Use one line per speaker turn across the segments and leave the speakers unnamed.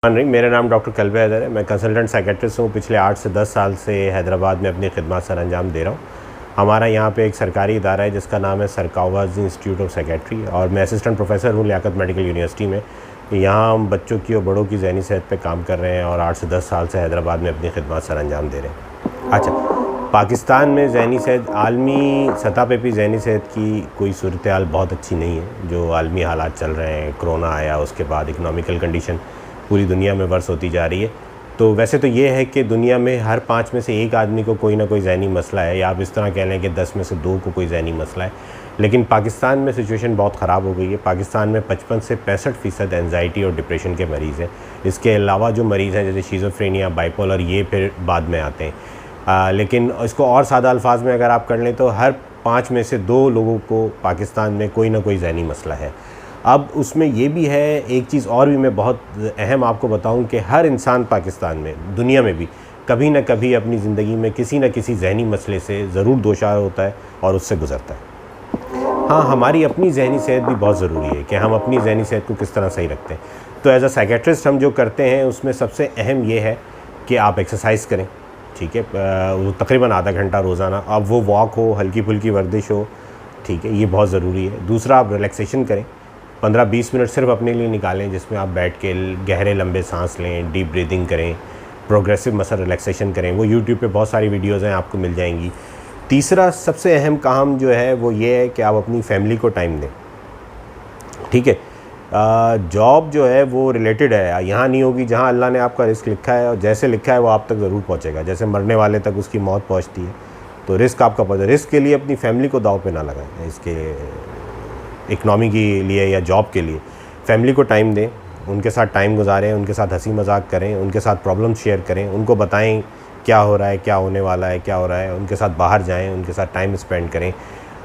नहीं, मेरा नाम डॉक्टर कल्बे हैदर है। मैं कंसल्टेंट साइकेट्रिस्ट हूँ। पिछले 8 से 10 साल से हैदराबाद में अपनी खिदमत सर अंजाम दे रहा हूँ। हमारा यहाँ पे एक सरकारी इदारा है जिसका नाम है सरकावाज़ इंस्टीट्यूट ऑफ साइकेट्री, और मैं असिस्टेंट प्रोफेसर हूँ लियाकत मेडिकल यूनिवर्सिटी में। यहाँ हम बच्चों की और बड़ों की ज़हनी सेहत पे काम कर रहे हैं और 8 से 10 साल से हैदराबाद में अपनी खिदमत सर अंजाम दे रहे हैं। अच्छा, पाकिस्तान में ज़हनी सेहत, आलमी सतह पे भी ज़हनी सेहत की कोई सूरत हाल बहुत अच्छी नहीं है। जो आलमी हालात चल रहे हैं, कोरोना आया, उसके बाद इकनॉमिकल कंडीशन पूरी दुनिया में वर्स होती जा रही है। तो वैसे तो ये है कि दुनिया में हर 5 में से 1 आदमी को कोई ना कोई ज़हनी मसला है, या आप इस तरह कह लें कि 10 में से 2 को कोई ज़हनी मसला है। लेकिन पाकिस्तान में सिचुएशन बहुत ख़राब हो गई है। पाकिस्तान में 55 से 65% एंजाइटी और डिप्रेशन के मरीज़ हैं। इसके अलावा जो मरीज़ हैं जैसे शिज़ोफ्रेनिया, बाइपोलर, ये फिर बाद में आते हैं। लेकिन इसको और सादा अल्फाज में अगर आप कर लें तो हर 5 में से 2 लोगों को पाकिस्तान में कोई ना कोई ज़हनी मसला है। अब उसमें ये भी है, एक चीज़ और भी मैं बहुत अहम आपको बताऊं कि हर इंसान पाकिस्तान में, दुनिया में भी कभी ना कभी अपनी ज़िंदगी में किसी न किसी जहनी मसले से ज़रूर दोचार होता है और उससे गुज़रता है। हाँ, हमारी अपनी जहनी सेहत भी बहुत ज़रूरी है कि हम अपनी जहनी सेहत को किस तरह सही रखते हैं। तो एज अ साइकेट्रिस्ट हम जो करते हैं उसमें सबसे अहम ये है कि आप एक्सरसाइज करें, ठीक है, तकरीबन आधा घंटा रोज़ाना। अब वो वॉक हो, हल्की फुल्की वर्जिश हो, ठीक है, ये बहुत ज़रूरी है। दूसरा, आप रिलैक्सेशन करें, 15-20 मिनट सिर्फ अपने लिए निकालें जिसमें आप बैठ के गहरे लंबे सांस लें, डीप ब्रीदिंग करें, प्रोग्रेसिव मसल रिलैक्सेशन करें। वो यूट्यूब पे बहुत सारी वीडियोज़ हैं, आपको मिल जाएंगी। तीसरा सबसे अहम काम जो है वो ये है कि आप अपनी फैमिली को टाइम दें, ठीक है। जॉब जो है वो रिलेटेड है, यहाँ नहीं होगी जहाँ अल्लाह ने आपका रिस्क लिखा है, और जैसे लिखा है वो आप तक ज़रूर पहुँचेगा। जैसे मरने वाले तक उसकी मौत पहुँचती है, तो रिस्क आपका पहुँचा। रिस्क के लिए अपनी फैमिली को दाव पे ना लगाएं, इसके इकनॉमी के लिए या जॉब के लिए। फैमिली को टाइम दें, उनके साथ टाइम गुजारें, उनके साथ हंसी मजाक करें, उनके साथ प्रॉब्लम शेयर करें, उनको बताएं क्या हो रहा है, क्या होने वाला है, क्या हो रहा है। उनके साथ बाहर जाएं, उनके साथ टाइम स्पेंड करें।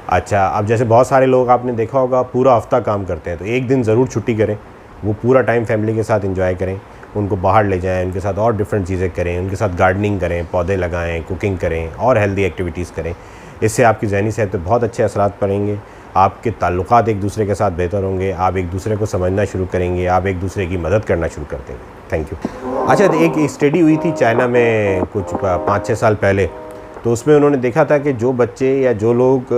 अच्छा, अब जैसे बहुत सारे लोग आपने देखा होगा पूरा हफ्ता काम करते हैं, तो एक दिन ज़रूर छुट्टी करें, वो पूरा टाइम फैमिली के साथ एंजॉय करें। उनको बाहर ले जाएं, उनके साथ और डिफरेंट चीज़ें करें, उनके साथ गार्डनिंग करें, पौधे लगाएं, कुकिंग करें और हेल्दी एक्टिविटीज़ करें। इससे आपकी ज़हनी सेहत पर बहुत अच्छे असरात पड़ेंगे। आपके ताल्लुकात एक दूसरे के साथ बेहतर होंगे, आप एक दूसरे को समझना शुरू करेंगे, आप एक दूसरे की मदद करना शुरू कर देंगे। Thank you. अच्छा, एक स्टडी हुई थी चाइना में कुछ 5-6 साल पहले, तो उसमें उन्होंने देखा था कि जो बच्चे या जो लोग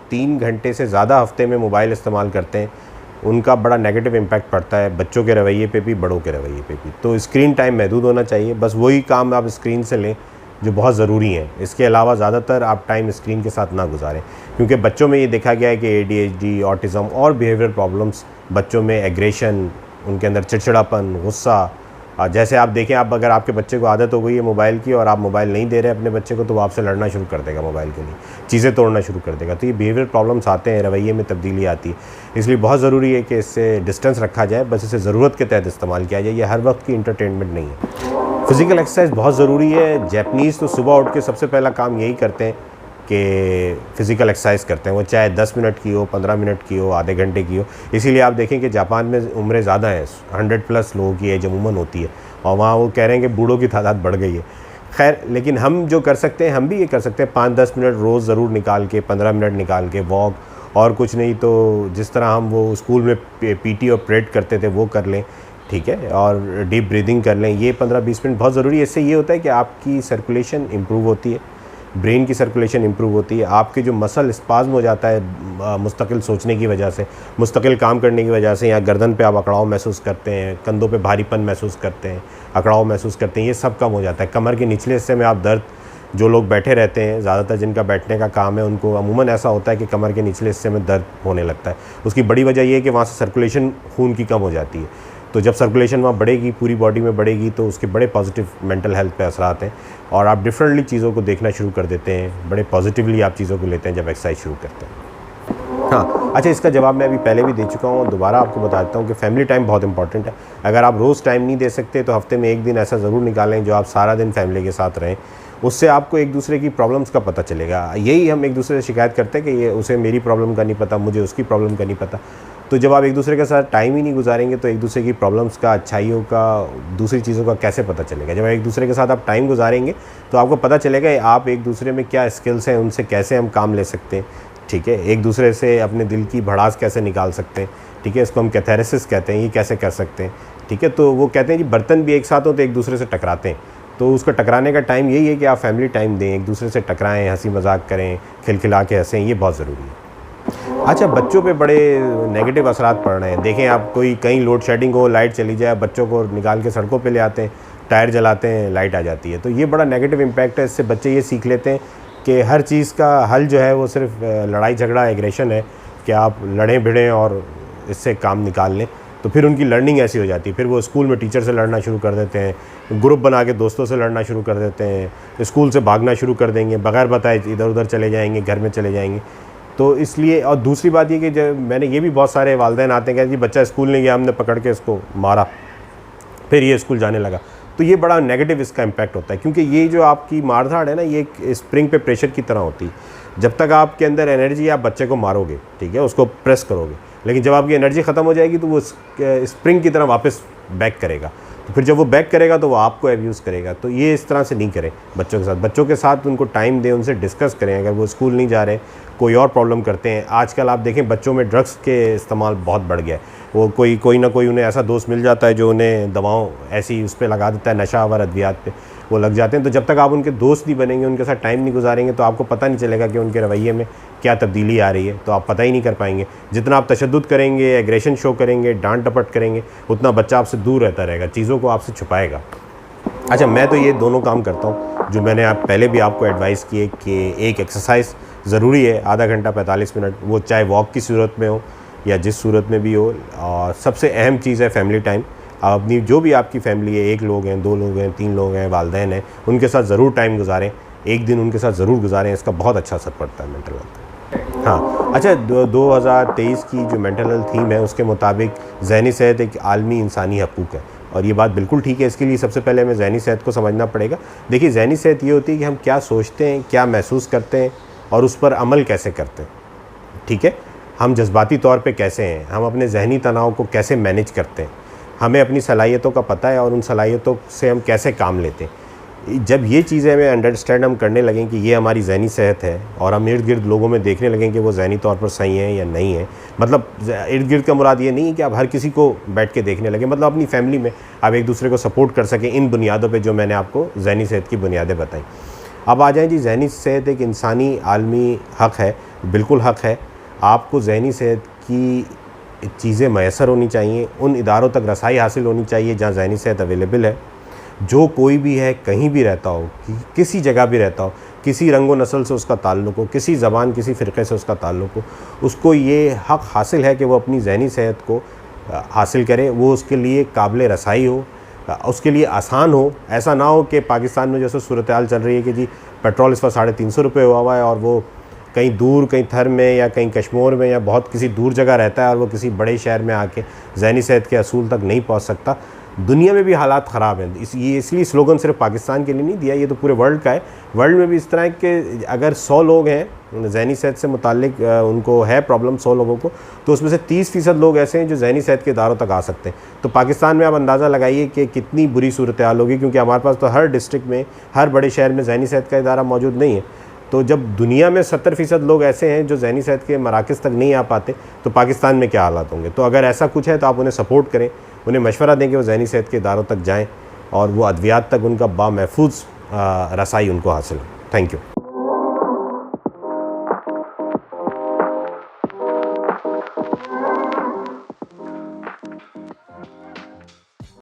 3 घंटे से ज़्यादा हफ्ते में मोबाइल इस्तेमाल करते हैं, उनका बड़ा नेगेटिव इम्पैक्ट पड़ता है बच्चों के रवैये पे भी, बड़ों के रवैये पे भी। तो स्क्रीन टाइम महदूद होना चाहिए, बस वही काम आप स्क्रीन से लें जो बहुत ज़रूरी हैं। इसके अलावा ज़्यादातर आप टाइम स्क्रीन के साथ ना गुजारें, क्योंकि बच्चों में ये देखा गया है कि ADHD, ऑटिज़म और बिहेवियर प्रॉब्लम्स बच्चों में, एग्रेशन, उनके अंदर चिड़चिड़ापन, गुस्सा। जैसे आप देखें, आप अगर आपके बच्चे को आदत हो गई है मोबाइल की और आप मोबाइल नहीं दे रहे अपने बच्चे को, तो वो आपसे लड़ना शुरू कर देगा, मोबाइल के लिए चीज़ें तोड़ना शुरू कर देगा। तो ये बिहेवियर प्रॉब्लम्स आते हैं, रवैये में तब्दीली आती है। इसलिए बहुत ज़रूरी है कि इससे डिस्टेंस रखा जाए, बस इसे ज़रूरत के तहत इस्तेमाल किया जाए। ये हर वक्त की इंटरटेनमेंट नहीं है। फ़िज़िकल एक्सरसाइज बहुत ज़रूरी है। जैपनीज़ तो सुबह उठ के सबसे पहला काम यही करते हैं कि फ़िज़िकल एक्सरसाइज करते हैं, वो चाहे 10 मिनट की हो, 15 मिनट की हो, आधे घंटे की हो। इसीलिए आप देखें कि जापान में उम्रें ज़्यादा हैं, 100+ लोगों की एज अमूमन होती है, और वहाँ वो कह रहे हैं कि बूढ़ों की तादाद बढ़ गई है। खैर, लेकिन हम जो कर सकते हैं, हम भी ये कर सकते हैं, 5-10 मिनट रोज़ ज़रूर निकाल के, 15 मिनट निकाल के वॉक, और कुछ नहीं तो जिस तरह हम वो स्कूल में PT और परेड करते थे वो कर लें, ठीक है, और डीप ब्रीदिंग कर लें। ये 15-20 मिनट बहुत ज़रूरी है। इससे ये होता है कि आपकी सर्कुलेशन इम्प्रूव होती है, ब्रेन की सर्कुलेशन इम्प्रूव होती है, आपके जो मसल स्पाज्म हो जाता है मुस्तकिल सोचने की वजह से, मुस्तकिल काम करने की वजह से, या गर्दन पे आप अकड़ाव महसूस करते हैं, कंधों पे भारीपन महसूस करते हैं, अकड़ाव महसूस करते हैं, ये सब कम हो जाता है। कमर के निचले हिस्से में आप दर्द, जो लोग बैठे रहते हैं, ज़्यादातर जिनका बैठने का काम है, उनको अमूमन ऐसा होता है कि कमर के निचले हिस्से में दर्द होने लगता है। उसकी बड़ी वजह ये है कि वहाँ से सर्कुलेशन खून की कम हो जाती है। तो जब सर्कुलेशन वहाँ बढ़ेगी, पूरी बॉडी में बढ़ेगी, तो उसके बड़े पॉजिटिव मेंटल हेल्थ पे असरात हैं, और आप डिफरेंटली चीज़ों को देखना शुरू कर देते हैं, बड़े पॉजिटिवली आप चीज़ों को लेते हैं जब एक्सरसाइज शुरू करते हैं। हाँ, अच्छा, इसका जवाब मैं अभी पहले भी दे चुका हूँ, दोबारा आपको बता देता हूँ कि फैमिली टाइम बहुत इंपॉर्टेंट है। अगर आप रोज़ टाइम नहीं दे सकते तो हफ्ते में एक दिन ऐसा ज़रूर निकालें जो आप सारा दिन फैमिली के साथ रहें। उससे आपको एक दूसरे की प्रॉब्लम्स का पता चलेगा। यही हम एक दूसरे से शिकायत करते हैं कि ये उसे मेरी प्रॉब्लम का नहीं पता, मुझे उसकी प्रॉब्लम का नहीं पता। तो जब आप एक दूसरे के साथ टाइम ही नहीं गुजारेंगे तो एक दूसरे की प्रॉब्लम्स का, अच्छाइयों का, दूसरी चीज़ों का कैसे पता चलेगा। जब एक दूसरे के साथ आप टाइम गुजारेंगे तो आपको पता चलेगा आप एक दूसरे में क्या स्किल्स हैं, उनसे कैसे हम काम ले सकते हैं, ठीक है, एक दूसरे से अपने दिल की भड़ास कैसे निकाल सकते हैं, ठीक है, इसको हम कैथेरेसिस कहते हैं, ये कैसे कर सकते हैं, ठीक है। तो वो कहते हैं कि बर्तन भी एक साथ हो तो एक दूसरे से टकराते हैं, तो उसका टकराने का टाइम यही है कि आप फैमिली टाइम दें, एक दूसरे से टकराएं, हंसी मजाक करें, खिलखिला के हंसें, ये बहुत ज़रूरी है। अच्छा, बच्चों पे बड़े नेगेटिव असरात पड़ रहे हैं। देखें आप, कोई कहीं लोड शेडिंग हो, लाइट चली जाए, बच्चों को निकाल के सड़कों पे ले आते हैं, टायर जलाते हैं, लाइट आ जाती है, तो ये बड़ा नेगेटिव इम्पैक्ट है। इससे बच्चे ये सीख लेते हैं कि हर चीज़ का हल जो है वो सिर्फ लड़ाई झगड़ा एग्रेशन है, कि आप लड़ें भिड़ें और इससे काम निकाल लें। तो फिर उनकी लर्निंग ऐसी हो जाती है, फिर वो स्कूल में टीचर से लड़ना शुरू कर देते हैं, ग्रुप बना के दोस्तों से लड़ना शुरू कर देते हैं, स्कूल से भागना शुरू कर देंगे, बगैर बताए इधर उधर चले जाएंगे, घर में चले जाएंगे। तो इसलिए, और दूसरी बात ये कि जब मैंने ये भी बहुत सारे वालिदैन आते हैं कि बच्चा स्कूल नहीं गया, हमने पकड़ के इसको मारा, फिर ये स्कूल जाने लगा। तो ये बड़ा नेगेटिव इसका इम्पैक्ट होता है, क्योंकि ये जो आपकी मारधाड़ है ना, ये एक स्प्रिंग पे प्रेशर की तरह होती है। जब तक आपके अंदर एनर्जी, आप बच्चे को मारोगे, ठीक है, उसको प्रेस करोगे, लेकिन जब आपकी एनर्जी ख़त्म हो जाएगी तो वो स्प्रिंग की तरह वापस बैक करेगा। तो फिर जब वो बैक करेगा तो वो आपको एब्यूज़ करेगा। तो ये इस तरह से नहीं करें बच्चों के साथ। बच्चों के साथ उनको टाइम दें, उनसे डिस्कस करें। अगर वो स्कूल नहीं जा रहे, कोई और प्रॉब्लम करते हैं, आजकल आप देखें बच्चों में ड्रग्स के इस्तेमाल बहुत बढ़ गया है। वो कोई ना कोई उन्हें ऐसा दोस्त मिल जाता है जो उन्हें दवाओं ऐसी उस पर लगा देता है, नशा व अद्वियात पे वो लग जाते हैं। तो जब तक आप उनके दोस्त नहीं बनेंगे, उनके साथ टाइम नहीं गुजारेंगे, तो आपको पता नहीं चलेगा कि उनके रवैये में क्या तब्दीली आ रही है। तो आप पता ही नहीं कर पाएंगे। जितना आप तशद्दुद करेंगे, एग्रेशन शो करेंगे, डांट डपट करेंगे, उतना बच्चा आपसे दूर रहता रहेगा, चीज़ों को आपसे छुपाएगा। अच्छा, मैं तो ये दोनों काम करता हूँ जो मैंने पहले भी आपको एडवाइस किए कि एक एक्सरसाइज ज़रूरी है, आधा घंटा 45 मिनट, वो चाहे वॉक की सूरत में हो या जिस सूरत में भी हो। और सबसे अहम चीज़ है फैमिली टाइम। आप अपनी जो भी आपकी फैमिली है, 1 लोग हैं, 2 लोग हैं, 3 लोग हैं, वालिदैन हैं, उनके साथ ज़रूर टाइम गुजारें, एक दिन उनके साथ ज़रूर गुजारें। इसका बहुत अच्छा असर पड़ता है मेंटल हेल्थ। हाँ, अच्छा, 2023 की जो मेंटल हेल्थ थीम है उसके मुताबिक ज़हनी सेहत एक आलमी इंसानी हकूक़ है, और ये बात बिल्कुल ठीक है। इसके लिए सबसे पहले हमें ज़हनी सेहत को समझना पड़ेगा। देखिए, ज़हनी सेहत ये होती है कि हम क्या सोचते हैं, क्या महसूस करते हैं और उस पर अमल कैसे करते हैं, ठीक है। हम जज्बाती तौर पे कैसे हैं, हम अपने ज़हनी तनाव को कैसे मैनेज करते हैं, हमें अपनी सलाहियतों का पता है और उन सलाहियतों से हम कैसे काम लेते हैं। जब ये चीज़ें हमें अंडरस्टैंड हम करने लगें कि ये हमारी ज़हनी सेहत है, और हम इर्द गिर्द लोगों में देखने लगें कि वो ज़हनी तौर पर सही हैं या नहीं है। मतलब इर्द गिर्द का मुराद ये नहीं है कि आप हर किसी को बैठ के देखने लगें, मतलब अपनी फैमिली में आप एक दूसरे को सपोर्ट कर सकें इन बुनियादों पे जो मैंने आपको ज़हनी सेहत की बुनियादें बताई। अब आ जाएँ जी, ज़हनी सेहत एक इंसानी आलमी हक़ है, बिल्कुल हक़ है। आपको ज़हनी सेहत की चीज़ें मैसर होनी चाहिए, उन इदारों तक रसाई हासिल होनी चाहिए जहाँ ज़हनी सेहत अवेलेबल है। जो कोई भी है, कहीं भी रहता हो, किसी जगह भी रहता हो, किसी रंगो नस्ल से उसका ताल्लुक़ हो, किसी ज़बान, किसी फ़िरक़े से उसका ताल्लुक़ हो, उसको ये हक़ हासिल है कि वो अपनी ज़हनी सेहत को हासिल करे। वो उसके लिए काबिल रसाई हो, उसके लिए आसान हो। ऐसा ना हो कि पाकिस्तान में जैसे सूरत हाल चल रही है कि जी पेट्रोल इस वक्त 350 रुपये हुआ है, और वो कहीं दूर, कहीं थर में या कहीं कश्मीर में या बहुत किसी दूर जगह रहता है, और वो किसी बड़े शहर में आके ज़हनी सेहत के असूल तक नहीं पहुंच सकता। दुनिया में भी हालात ख़राब हैं। इसलिए स्लोगन सिर्फ पाकिस्तान के लिए नहीं दिया, ये तो पूरे वर्ल्ड का है। वर्ल्ड में भी इस तरह है कि अगर 100 लोग हैं ज़हनी सेहत से मुताल्लिक, उनको है प्रॉब्लम 100 लोगों को, तो उसमें से 30% लोग ऐसे हैं जो ज़हनी सेहत के इदारों तक आ सकते हैं। तो पाकिस्तान में आप अंदाज़ा लगाइए कि कितनी बुरी सूरत हाल होगी, क्योंकि हमारे पास तो हर डिस्ट्रिक्ट में, हर बड़े शहर में ज़हनी सेहत का इदारा मौजूद नहीं है। तो जब दुनिया में 70% लोग ऐसे हैं जो ज़हनी सेहत के मराकज़ तक नहीं आ पाते, तो पाकिस्तान में क्या हालात होंगे। तो अगर ऐसा कुछ है तो आप उन्हें सपोर्ट करें, उन्हें मशवरा दें कि वो ज़हनी सेहत के इदारों तक जाएँ और वो अद्वियात तक उनका बामहफूज़ रसाई उनको हासिल हो। Thank you.